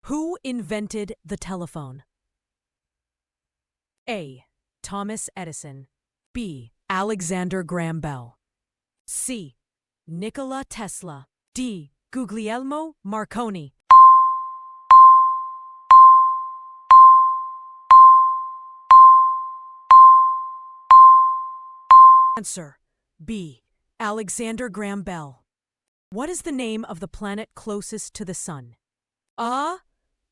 Who invented the telephone? A. Thomas Edison. B. Alexander Graham Bell. C. Nikola Tesla. D. Guglielmo Marconi. Answer: B. Alexander Graham Bell. What is the name of the planet closest to the Sun? A.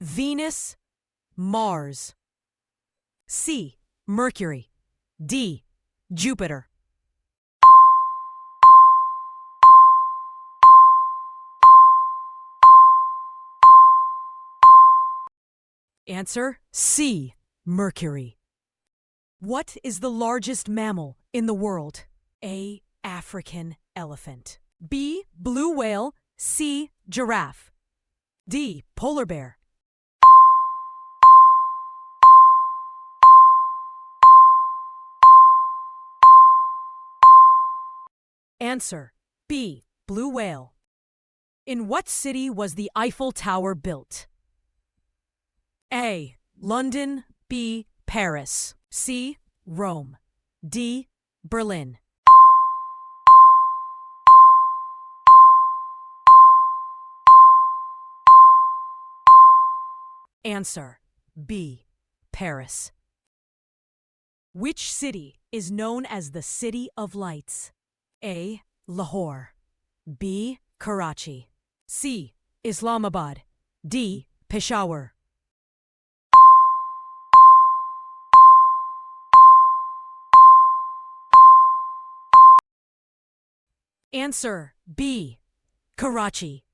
Venus. Mars. C. Mercury. D. Jupiter. Answer: C. Mercury. What is the largest mammal in the world? A. African elephant. B. Blue whale. C. Giraffe. D. Polar bear. Answer: B. Blue whale. In what city was the Eiffel Tower built? A. London. B. Paris. C. Rome. D. Berlin. Answer: B. Paris. Which city is known as the City of Lights? A. Lahore. B. Karachi. C. Islamabad. D. Peshawar. Answer: B. Karachi.